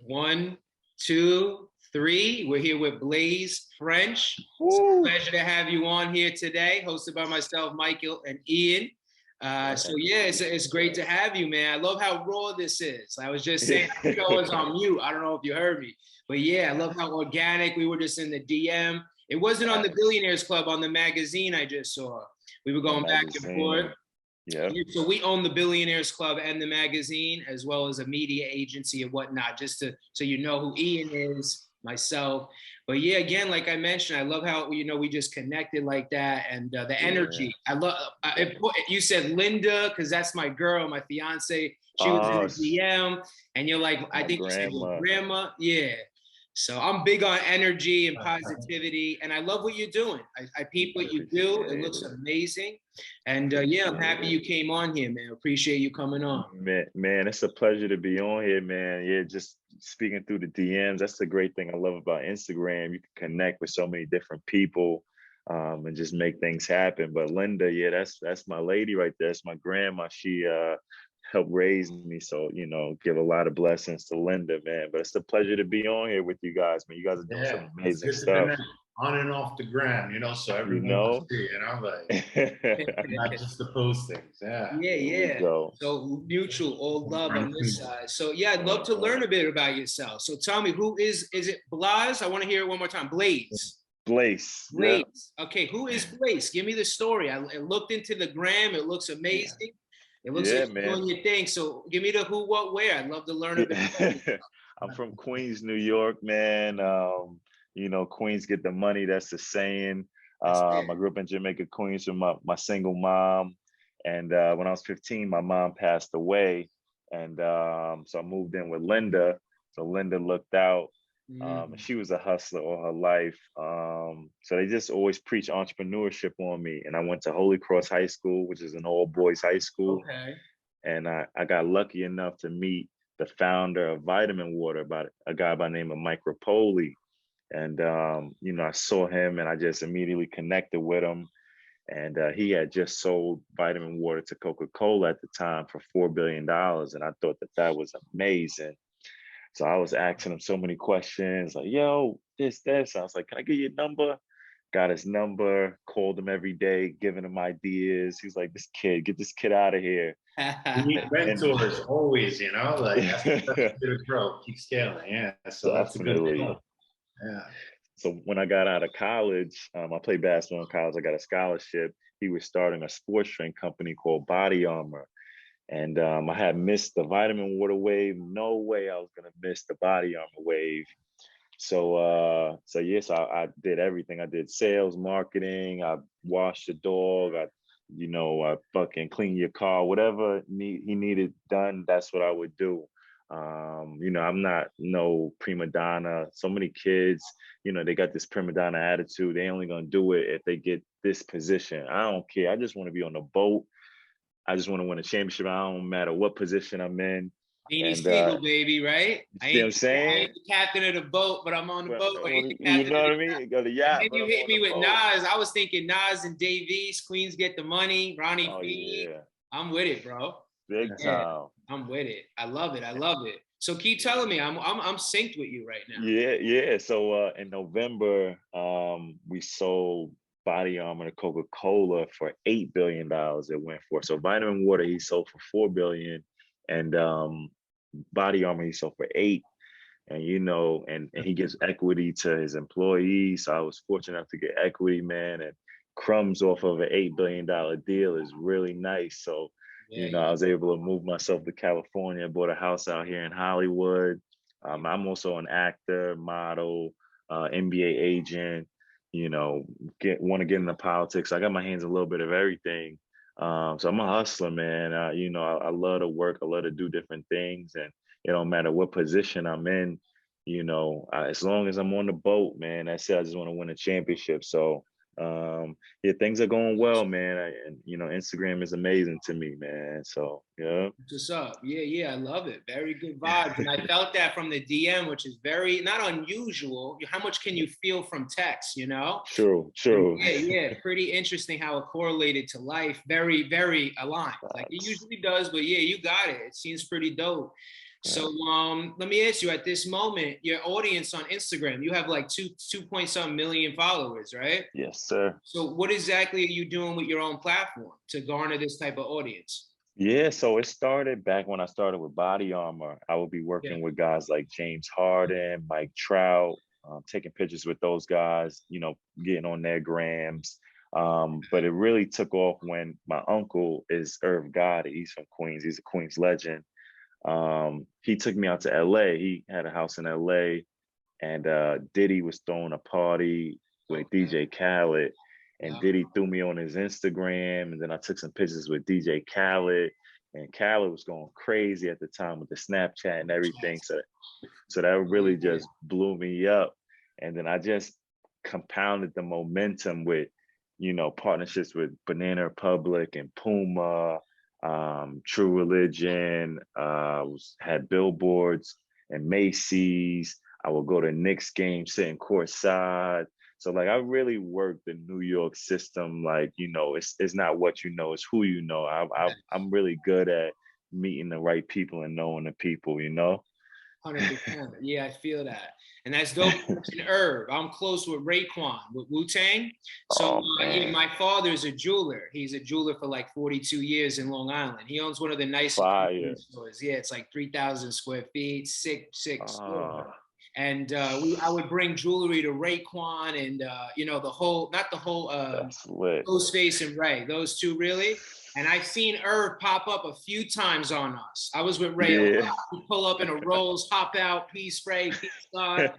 1, 2, 3. We're here with Blaise French. It's a pleasure to have you on here today, hosted by myself, Michael, and Ian. It's great to have you, man. I love how raw this is. I was just saying, I think I was on mute. I don't know if you heard me, but yeah, I love how organic. We were just in the DM. It wasn't on the Billionaires Club, on the magazine I just saw. We were going back and forth. Yeah. So we own the Billionaires Club and the magazine, as well as a media agency and whatnot, just so you know who Ian is, myself. But yeah, again, like I mentioned, I love how, we just connected like that, and the energy. I love, you said Linda, because that's my girl, my fiance. She was in the DM, and you're like, I think you said your grandma. Yeah. So I'm big on energy and positivity, and I love what you're doing. I peep what you do. It looks amazing. And I'm happy you came on here, man. Appreciate you coming on. Man, it's a pleasure to be on here, man. Yeah, just speaking through the DMs. That's the great thing I love about Instagram. You can connect with so many different people and just make things happen. But Linda, yeah, that's my lady right there. That's my grandma. She helped raise me. So, give a lot of blessings to Linda, man. But it's a pleasure to be on here with you guys, man. You guys are doing some amazing stuff. On and off the gram, so everyone can see, like not just the postings. Yeah. So mutual, all love on this side. So yeah, I'd love to learn a bit about yourself. So tell me, who is it Blaise? I want to hear it one more time. Blaise. Yeah. Okay, who is Blaise? Give me the story. I looked into the gram. It looks amazing. It looks like you're doing your thing. So give me the who, what, where. I'd love to learn a bit. I'm from Queens, New York, man. Queens get the money. That's the saying. I grew up in Jamaica, Queens, with my single mom. And when I was 15, my mom passed away. And so I moved in with Linda. So Linda looked out. And she was a hustler all her life. So they just always preach entrepreneurship on me. And I went to Holy Cross High School, which is an all boys high school. Okay. And I got lucky enough to meet the founder of Vitamin Water, a guy by the name of Mike Rapoli. And, I saw him and I just immediately connected with him. And he had just sold Vitamin Water to Coca-Cola at the time for $4 billion. And I thought that was amazing. So I was asking him so many questions, like, yo, this. I was like, can I get your number? Got his number, called him every day, giving him ideas. He's like, get this kid out of here. You need mentors always, like that's the grow, keep scaling. Yeah, so that's a good thing. Yeah. So when I got out of college, I played basketball in college. I got a scholarship. He was starting a sports drink company called Body Armor. And I had missed the Vitamin Water wave. No way I was going to miss the Body Armor wave. So I did everything. I did sales, marketing. I washed the dog. I fucking clean your car, whatever he needed done. That's what I would do. I'm not no prima donna. So many kids, they got this prima donna attitude. They only going to do it if they get this position. I don't care. I just want to be on the boat. I just want to win a championship. I don't matter what position I'm in. Beanie Siegel, baby, right? You see what I'm saying? I ain't the captain of the boat, but I'm on the boat. You know what I mean? You go to yacht. And then you hit me with Nas. I was thinking Nas and Dave East, Queens Get the Money, Ronnie B. Yeah. I'm with it, bro. Big time. I'm with it. I love it. So keep telling me. I'm synced with you right now. Yeah. So in November, we sold Body Armor to Coca-Cola for $8 billion. It went for. So Vitamin Water he sold for $4 billion, and Body Armor he sold for $8. And and he gives equity to his employees. So I was fortunate enough to get equity, man, and crumbs off of an $8 billion deal is really nice. So I was able to move myself to California, bought a house out here in Hollywood. I'm also an actor, model, NBA agent. Want to get into politics. I got my hands in a little bit of everything. So I'm a hustler, man. I love to work. I love to do different things, and it don't matter what position I'm in. As long as I'm on the boat, man, that's it. I just want to win a championship. So things are going well, man. Instagram is amazing to me, man. So what's up? Yeah, I love it. Very good vibes. And I felt that from the DM, which is very not unusual. How much can you feel from text, True. Yeah, pretty interesting how it correlated to life. Very, very aligned. Like it usually does, but yeah, you got it. It seems pretty dope. So let me ask you, at this moment, your audience on Instagram, you have like two point some million followers, right? Yes, sir. So what exactly are you doing with your own platform to garner this type of audience? Yeah, so it started back when I started with Body Armor. I would be working with guys like James Harden, Mike Trout, taking pictures with those guys, getting on their grams. But it really took off when my uncle is Irv Gotti. He's from Queens. He's a Queens legend. He took me out to LA. He had a house in LA, and Diddy was throwing a party with DJ Khaled, and Diddy threw me on his Instagram, and then I took some pictures with DJ Khaled, and Khaled was going crazy at the time with the Snapchat and everything. So that really just blew me up, and then I just compounded the momentum with, partnerships with Banana Republic and Puma, True Religion, had billboards and Macy's. I would go to Knicks games sitting courtside. So like I really worked the New York system. Like, it's not what you know, it's who you know. I'm really good at meeting the right people and knowing the people, 100%. Yeah, I feel that. And that's dope. Herb. I'm close with Raekwon, with Wu-Tang. So my father's a jeweler. He's a jeweler for like 42 years in Long Island. He owns one of the nicest stores. Yeah, it's like 3,000 square feet, sick store. And I would bring jewelry to Raekwon and, the whole, not the whole, Ghostface and Ray, those two really. And I've seen Irv pop up a few times on us. I was with Ray. Yeah. We pull up in a Rolls, hop out, peace Ray, peace God.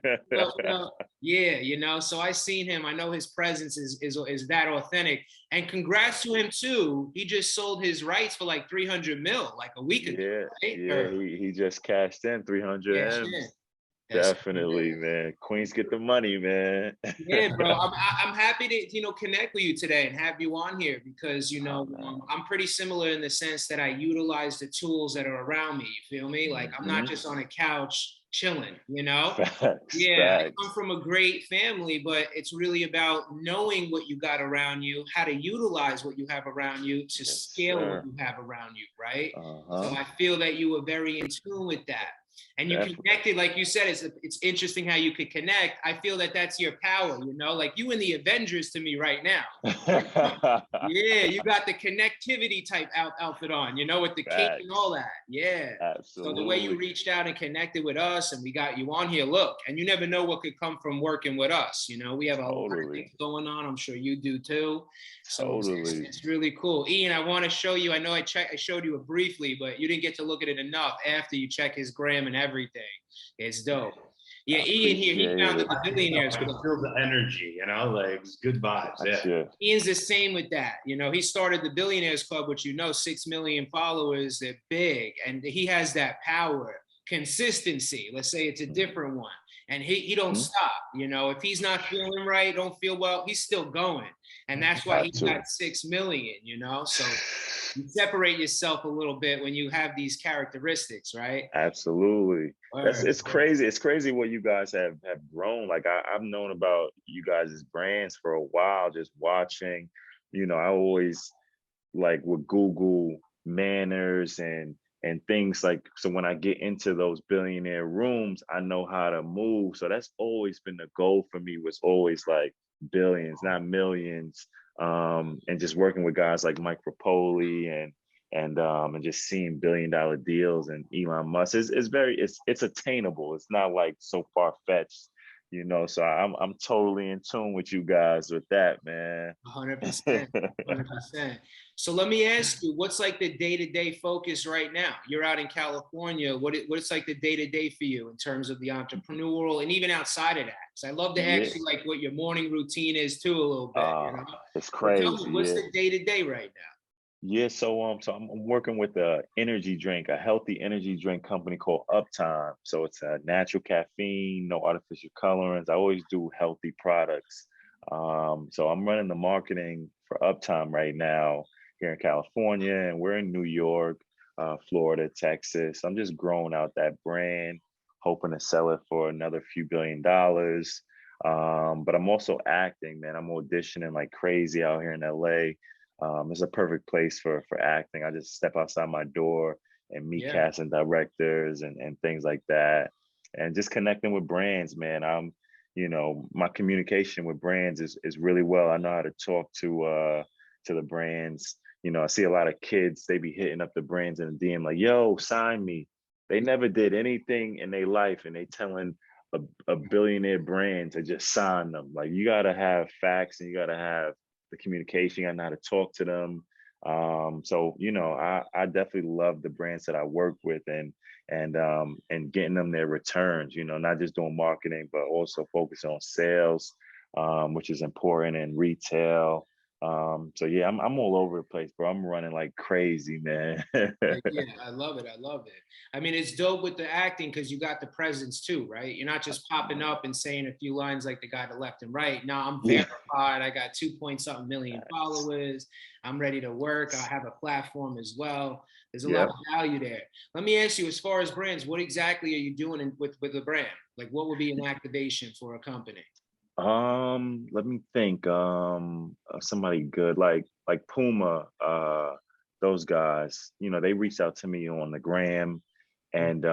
Yeah, so I seen him. I know his presence is that authentic. And congrats to him too. He just sold his rights for like 300 mil like a week ago. Yeah, right? Yeah. He just cashed in 300 M's. Definitely, man. Queens get the money, man. Yeah, bro. I'm happy to connect with you today and have you on here because I'm pretty similar in the sense that I utilize the tools that are around me. You feel me? Like I'm not just on a couch chilling. Facts. I come from a great family, but it's really about knowing what you got around you, how to utilize what you have around you to scale what you have around you, right? So I feel that you were very in tune with that. And you connected, like you said, it's interesting how you could connect. I feel that that's your power, like you in the Avengers to me right now. Yeah, you got the connectivity type outfit on, with the cape and all that. Yeah. Absolutely. So the way you reached out and connected with us and we got you on here, look, and you never know what could come from working with us. We have a lot of things going on. I'm sure you do too. So it's really cool. Ian, I want to show you, I know I showed you it briefly, but you didn't get to look at it enough after you check his gram and everything. It's dope. Yeah, Ian here, he founded the Billionaires Club. I feel the energy, like it's good vibes. Yeah. Ian's the same with that. He started the Billionaires Club, which 6 million followers. They're big, and he has that power, consistency. Let's say it's a different one, and he don't stop. If he's not feeling right, don't feel well, he's still going, and that's why he got 6 million. So you separate yourself a little bit when you have these characteristics, right? Absolutely. It's crazy. It's crazy what you guys have grown. Like I've known about you guys' brands for a while, just watching. I always would Google manners and things like, so when I get into those billionaire rooms, I know how to move. So that's always been the goal for me, was always like billions, not millions. And just working with guys like Mike Rapoli and just seeing $1 billion deals and Elon Musk it's attainable. It's not like so far-fetched, so I'm totally in tune with you guys with that, man. 100%. So let me ask you, what's like the day-to-day focus right now? You're out in California. What's like the day-to-day for you in terms of the entrepreneurial and even outside of that? So I love to ask you like what your morning routine is too a little bit. It's crazy. Tell me, what's the day-to-day right now? Yeah, so I'm working with a healthy energy drink company called Uptime. So it's a natural caffeine, no artificial colorants. I always do healthy products. So I'm running the marketing for Uptime right now here in California, and we're in New York, Florida, Texas. I'm just growing out that brand, hoping to sell it for another few $1 billion. But I'm also acting, man. I'm auditioning like crazy out here in LA. It's a perfect place for acting. I just step outside my door, and meet casting directors and things like that, and just connecting with brands, man. My communication with brands is really well. I know how to talk to the brands. I see a lot of kids, they be hitting up the brands in the DM like, yo, sign me. They never did anything in their life, and they telling a billionaire brand to just sign them. Like, you gotta have facts, and you gotta have the communication. You gotta know how to talk to them. So I definitely love the brands that I work with, and getting them their returns. Not just doing marketing, but also focusing on sales, which is important, in retail. So yeah, I'm all over the place, bro. I'm running like crazy, man. Yeah, I love it. I love it. I mean, it's dope with the acting because you got the presence too, right? You're not just popping up and saying a few lines like the guy to left and right. Now I'm verified. I got 2 point something million followers. I'm ready to work. I have a platform as well. There's a lot of value there. Let me ask you, as far as brands, what exactly are you doing with the brand? Like, what would be an activation for a company? Let me think. Of somebody good, like Puma, those guys, they reached out to me on the gram, and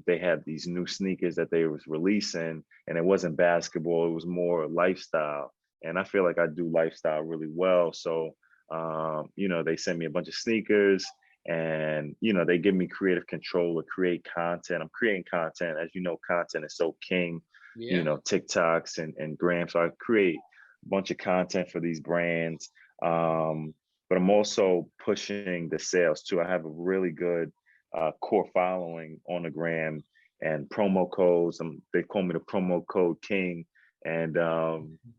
they had these new sneakers that they was releasing, and it wasn't basketball, it was more lifestyle. And I feel like I do lifestyle really well. So they sent me a bunch of sneakers, and they give me creative control to create content. I'm creating content. As you know, content is so king. TikToks and Gram. So I create a bunch of content for these brands. But I'm also pushing the sales too. I have a really good core following on the Gram, and promo codes. They call me the promo code king. And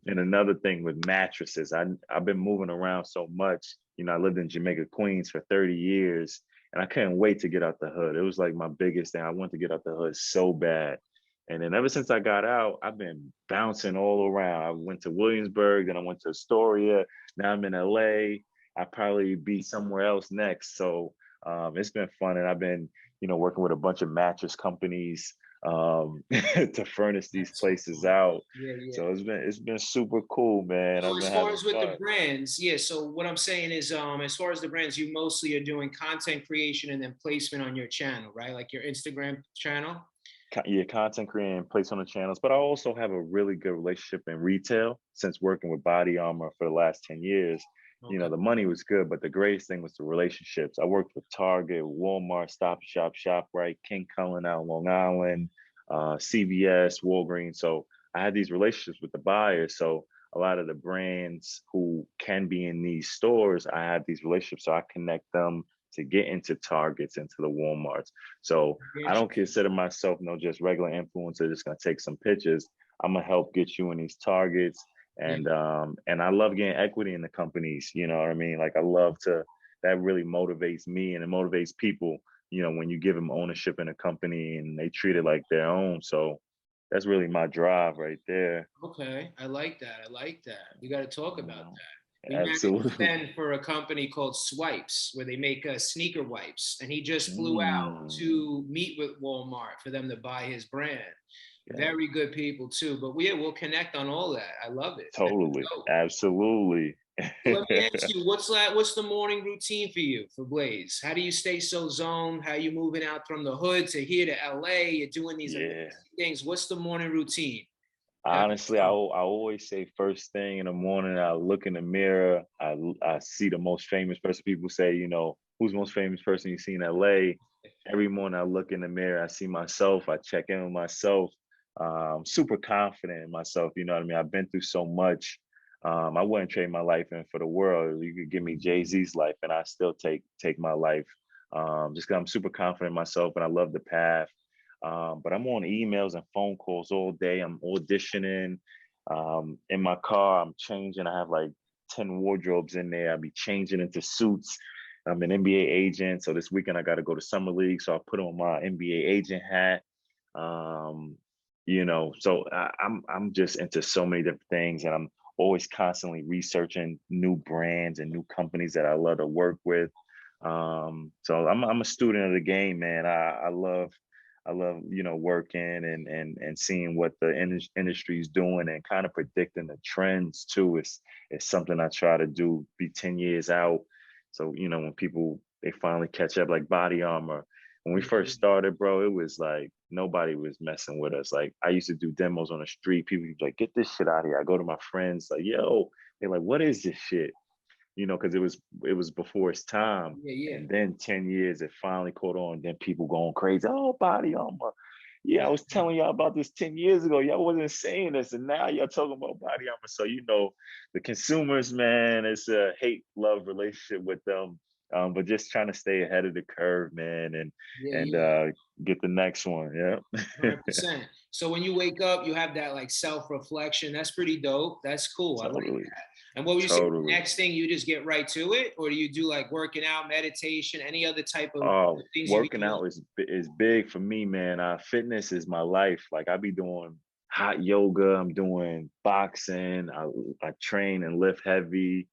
another thing with mattresses, I've been moving around so much. I lived in Jamaica, Queens for 30 years, and I couldn't wait to get out the hood. It was like my biggest thing. I wanted to get out the hood so bad. And then ever since I got out, I've been bouncing all around. I went to Williamsburg, then I went to Astoria. Now I'm in LA. I'll probably be somewhere else next. So it's been fun. And I've been, working with a bunch of mattress companies to furnish these places out. So it's been super cool, man. So as far as with the brands, so what I'm saying is, as far as the brands, you mostly are doing content creation and then placement on your channel, right? Like your Instagram channel. Content creating, place on the channels. But I also have a really good relationship in retail since working with Body Armor for the last 10 years. The money was good, but the greatest thing was the relationships. I worked with Target, Walmart, Stop Shop, ShopRite, King Cullen out on Long Island, CVS, Walgreens. So I had these relationships with the buyers. So a lot of the brands who can be in these stores, I have these relationships. So I connect them to get into Targets, into the Walmarts. So I don't consider myself just regular influencer, just gonna take some pictures. I'm gonna help get you in these Targets. And I love getting equity in the companies, you know what I mean? Like, I love that really motivates me, and it motivates people, when you give them ownership in a company and they treat it like their own. So that's really my drive right there. Okay, I like that. We got to talk about that. We Absolutely. managed for a company called Swipes, where they make sneaker wipes, and he just flew out to meet with Walmart for them to buy his brand. Very good people too, but we'll connect on all that. I love it. Totally, absolutely. So let me ask you, what's the morning routine for you, for Blaise? How do you stay so zoned? How are you moving out from the hood to here to LA? You're doing these amazing things. What's the morning routine? Honestly, I always say first thing in the morning, I look in the mirror, I see the most famous person. People say, who's the most famous person you see in LA? Every morning I look in the mirror, I see myself, I check in with myself. Super confident in myself. You know what I mean? I've been through so much. I wouldn't trade my life in for the world. You could give me Jay-Z's life and I still take my life. Just because I'm super confident in myself and I love the path. But I'm on emails and phone calls all day. I'm auditioning. In my car, I'm changing. I have like 10 wardrobes in there. I'll be changing into suits. I'm an NBA agent. So this weekend I got to go to Summer League. So I put on my NBA agent hat. So I'm just into so many different things, and I'm always constantly researching new brands and new companies that I love to work with. So I'm a student of the game, man. I love working and seeing what the industry is doing and kind of predicting the trends too. It's something I try to do, be 10 years out. So when people, they finally catch up, like Body Armor, when we first started, bro, it was like nobody was messing with us. Like I used to do demos on the street. People would be like, get this shit out of here. I go to my friends like, yo, they're like, what is this shit? Because it was before its time. And then 10 years, it finally caught on. Then people going crazy. Oh, body armor. Yeah, I was telling y'all about this 10 years ago. Y'all wasn't saying this. And now y'all talking about body armor. So, the consumers, man, it's a hate-love relationship with them. But just trying to stay ahead of the curve, man, and get the next one. Yeah. 100%. So when you wake up, you have that like self-reflection. That's pretty dope. That's cool. Totally. I like that. And what would you say the next thing, you just get right to it? Or do you do like working out, meditation, any other type of things? Working out is big for me, man. Fitness is my life. Like I be doing hot yoga. I'm doing boxing. I train and lift heavy,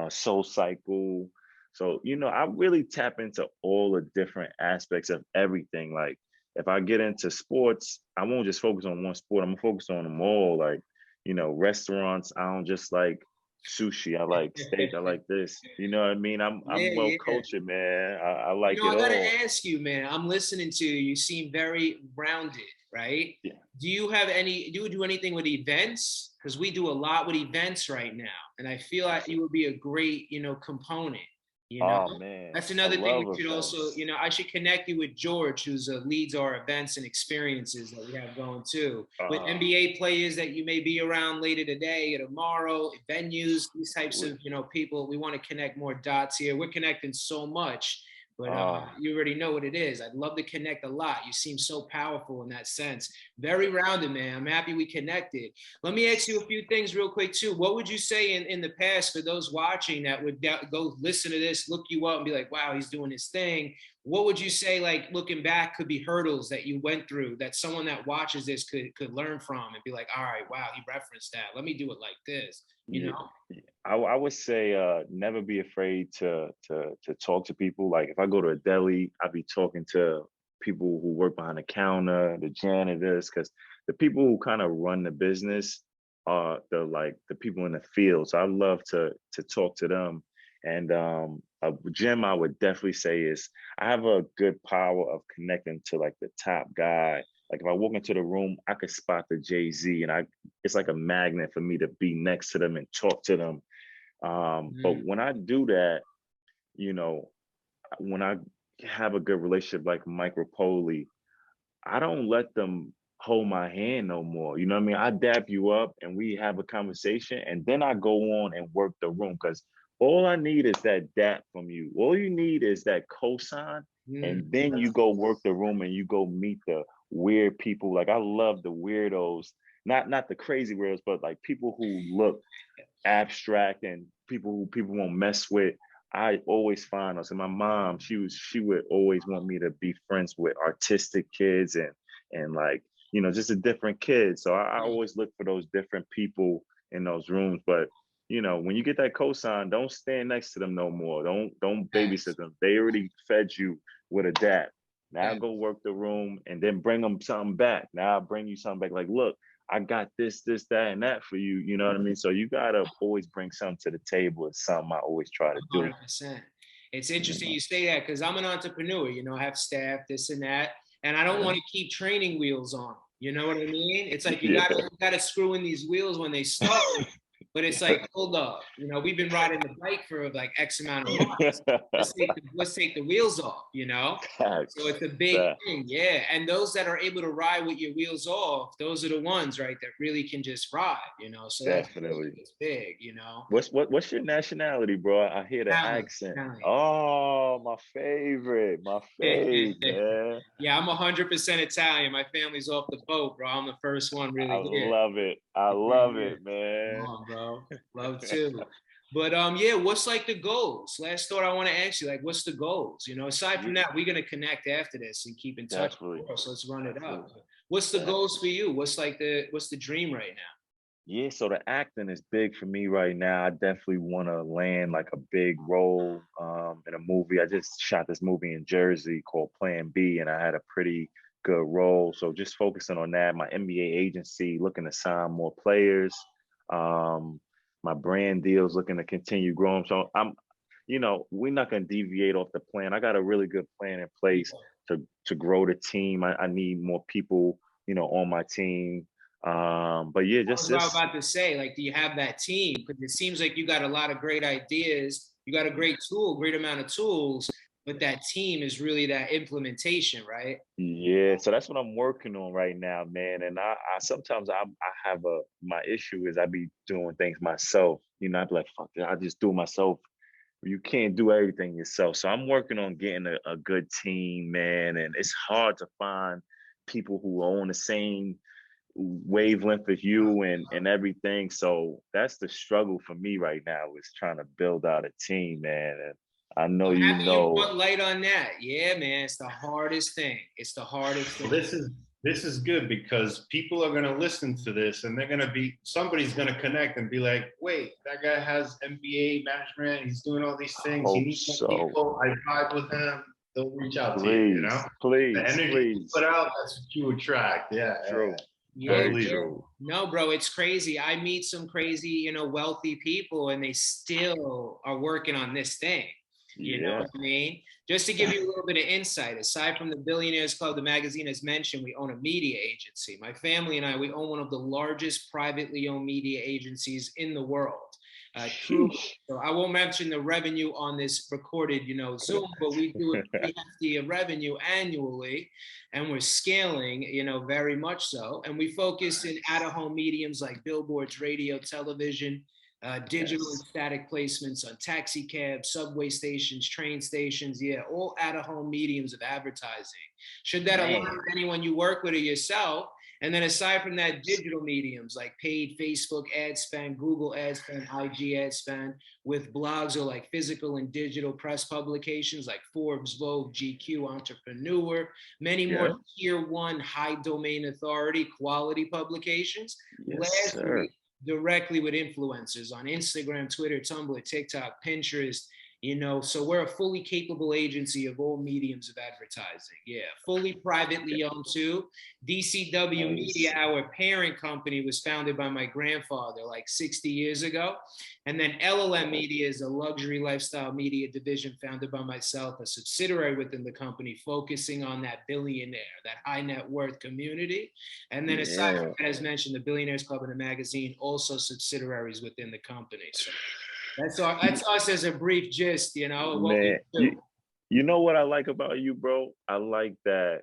Soul Cycle. So, I really tap into all the different aspects of everything. Like if I get into sports, I won't just focus on one sport. I'm gonna focus on them all. Like, restaurants, I don't just like sushi. I like steak. I like this. You know what I mean? I'm well cultured, man. I like it all. I gotta ask you, man. I'm listening to you. You seem very rounded, right? Yeah. Do you do anything with events? Because we do a lot with events right now, and I feel like you would be a great, component. Oh man, that's another thing we should also, I should connect you with George, who's leads our events and experiences that we have going too. With NBA players that you may be around later today or tomorrow, venues, these types of, people. We want to connect more dots here. We're connecting so much, but you already know what it is. I'd love to connect a lot. You seem so powerful in that sense. Very rounded, man. I'm happy we connected. Let me ask you a few things real quick too. What would you say in the past for those watching that would go listen to this, look you up and be like, wow, he's doing his thing. What would you say, like looking back, could be hurdles that you went through that someone that watches this could learn from and be like, all right, wow, he referenced that. Let me do it like this, I would say never be afraid to talk to people. Like if I go to a deli, I'd be talking to people who work behind the counter, the janitors, because the people who kind of run the business are the people in the field. So I love to talk to them. And a gem I would definitely say is I have a good power of connecting to like the top guy. Like if I walk into the room, I could spot the Jay-Z and it's like a magnet for me to be next to them and talk to them. But when I do that, when I have a good relationship like Mike Rapoli, I don't let them hold my hand no more. You know what I mean? I dap you up and we have a conversation and then I go on and work the room because all I need is that dap from you. All you need is that cosign and then you go work the room and you go meet the weird people. Like I love the weirdos, not the crazy weirdos, but like people who look abstract and people won't mess with. I always find us. And my mom, she would always want me to be friends with artistic kids and like, just a different kids. So I always look for those different people in those rooms. But when you get that cosign, don't stand next to them no more. Don't babysit them. They already fed you with a dap. Now go work the room and then bring them something back. Now I'll bring you something back. Like, look, I got this, that, and that for you. You know what I mean? So you gotta always bring something to the table. It's something I always try to do. 100%. It's interesting you say that because I'm an entrepreneur. I have staff, this and that, and I don't want to keep training wheels on. You know what I mean? It's like you gotta screw in these wheels when they start. But it's like, hold up, we've been riding the bike for like X amount of months. Let's take the wheels off, So it's a big thing, yeah. And those that are able to ride with your wheels off, those are the ones, right, that really can just ride, So definitely, it's big, What's your nationality, bro? I hear the accent. Italian. Oh, my favorite, man. Yeah, I'm 100% Italian. My family's off the boat, bro. I'm the first one really. I love it, man. Come on, bro. Love too. But what's like the goals? Last thought I want to ask you, like, what's the goals? Aside from that, we're gonna connect after this and keep in touch. Definitely. So let's run it up. What's the goals for you? What's the dream right now? Yeah, so the acting is big for me right now. I definitely want to land like a big role in a movie. I just shot this movie in Jersey called Plan B, and I had a pretty good role. So just focusing on that. My NBA agency looking to sign more players. My brand deals looking to continue growing. So we're not going to deviate off the plan. I got a really good plan in place. to grow the team. I need more people, on my team. But yeah, That's what I was about to say. Like, do you have that team? Because it seems like you got a lot of great ideas. You got a great amount of tools, but that team is really that implementation, right? Yeah, so that's what I'm working on right now, man. And I sometimes I have my issue is I be doing things myself. I'd be like, fuck it, I just do it myself. You can't do everything yourself. So I'm working on getting a good team, man. And it's hard to find people who are on the same wavelength as you and everything. So that's the struggle for me right now, is trying to build out a team, man. And I know I'm happy you know. put light on that. Yeah, man, it's the hardest thing. It's the hardest thing. This is good, because people are going to listen to this and somebody's going to connect and be like, wait, that guy has MBA management. He's doing all these things. He needs more people. I vibe with him. They'll reach out to you, Please, the energy you put out, that's what you attract. Yeah. True. Yeah, no, bro, it's crazy. I meet some crazy, wealthy people, and they still are working on this thing. You know what I mean? Just to give you a little bit of insight, aside from the Billionaires Club, the magazine has mentioned, we own a media agency. My family and we own one of the largest privately owned media agencies in the world. So I won't mention the revenue on this recorded, Zoom, but we do a pretty hefty revenue annually, and we're scaling, very much so. And we focus in out-of-home mediums like billboards, radio, television, digital and static placements on taxi cabs, subway stations, train stations, all out-of-home mediums of advertising. Should that align with anyone you work with or yourself? And then aside from that, digital mediums like paid Facebook ad spend, Google ad spend, IG ad spend, with blogs or like physical and digital press publications like Forbes, Vogue, GQ, Entrepreneur, many more tier 1 high domain authority quality publications. Lastly, directly with influencers on Instagram, Twitter, Tumblr, TikTok, Pinterest, so we're a fully capable agency of all mediums of advertising. Fully privately owned too. DCW Media, our parent company, was founded by my grandfather like 60 years ago. And then LLM Media is a luxury lifestyle media division founded by myself, a subsidiary within the company, focusing on that billionaire, that high net worth community. And then aside from that, as mentioned, the Billionaires Club and the magazine, also subsidiaries within the company. So that's us as a brief gist, Man, you know what I like about you, bro? I like that,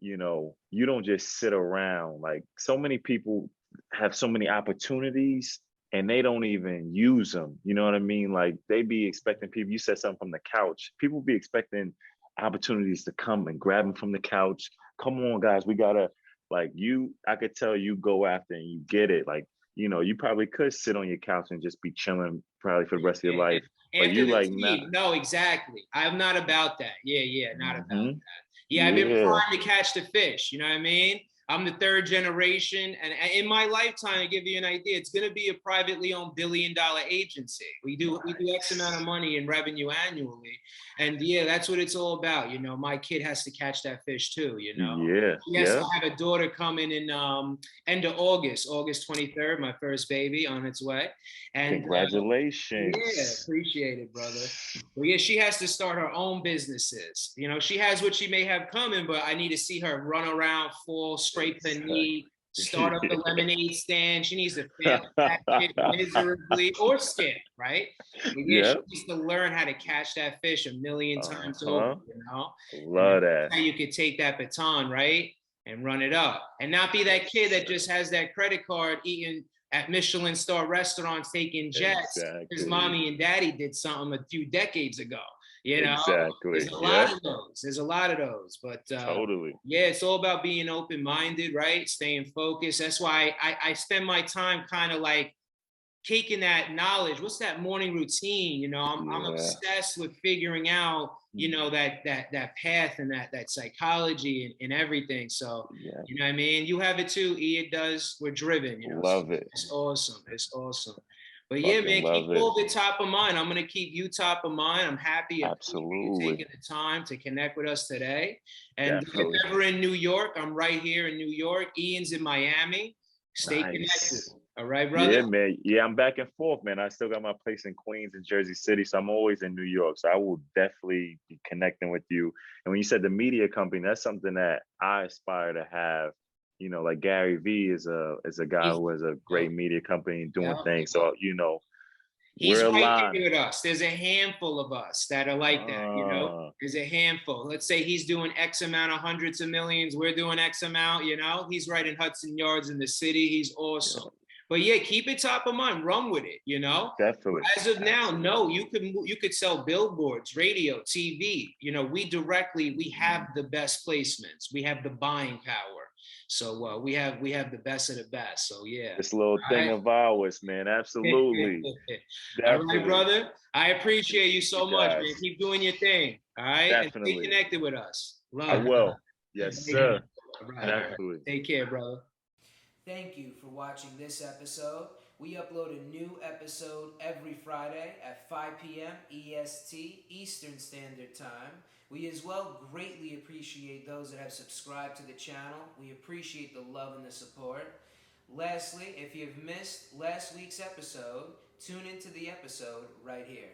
you don't just sit around. Like, so many people have so many opportunities and they don't even use them. You know what I mean? Like, they be expecting people, you said something from the couch. People be expecting opportunities to come and grab them from the couch. Come on, guys, we gotta, like, I could tell you go after and you get it. Like, you probably could sit on your couch and just be chilling probably for the rest of your life. But you like not. No, exactly. I'm not about that. Not about that. I've been trying to catch the fish. You know what I mean? I'm the third generation, and in my lifetime, to give you an idea, it's going to be a privately owned $1 billion agency. We do X amount of money in revenue annually, and that's what it's all about. My kid has to catch that fish too. He has to have a daughter coming in end of August 23rd, my first baby on its way. And congratulations. Appreciate it, brother. Well, she has to start her own businesses. She has what she may have coming, but I need to see her run around, fall, scrape the knee, start up the lemonade stand. She needs to fail that shit miserably or skip, right? She needs to learn how to catch that fish a million times over, Love that. How you could take that baton, right, and run it up, and not be that kid that just has that credit card eating at Michelin star restaurants, taking jets, because mommy and daddy did something a few decades ago. There's a lot of those. There's a lot of those, but totally. It's all about being open-minded, right? Staying focused. That's why I spend my time kind of like taking that knowledge. What's that morning routine? I'm obsessed with figuring out, that path and that psychology and everything. So, you know what I mean? You have it too. Ian does. We're driven. Love it. It's awesome. But man, keep all the top of mind. I'm gonna keep you top of mind. I'm happy you taking the time to connect with us today. And if you're ever in New York, I'm right here in New York. Ian's in Miami. Stay connected. Nice. All right, Yeah, brother? man. Yeah, I'm back and forth, man. I still got my place in Queens and Jersey City, so I'm always in New York. So I will definitely be connecting with you. And when you said the media company, that's something that I aspire to have. Like Gary Vee is a guy who has a great media company and doing Yeah. things. So He's we're right aligned. there with us. There's a handful of us that are like that. There's a handful. Let's say he's doing X amount of hundreds of millions. We're doing X amount. He's right in Hudson Yards in the city. He's awesome. Yeah, But yeah, keep it top of mind. Run with it. definitely. As of now, Absolutely. no, you could sell billboards, radio, TV. We have the best placements. We have the buying power. So we have the best of the best. So yeah. This little All thing right. of ours, man. Absolutely. All right, Definitely. brother. I appreciate you so You much, man. guys. Keep doing your thing. All right. And stay Definitely. connected with us. I Love. will. Yes, sir. All right. Definitely. Take care, brother. Thank you for watching this episode. We upload a new episode every Friday at 5 p.m. EST, Eastern Standard Time. We as well greatly appreciate those that have subscribed to the channel. We appreciate the love and the support. Lastly, if you've missed last week's episode, tune into the episode right here.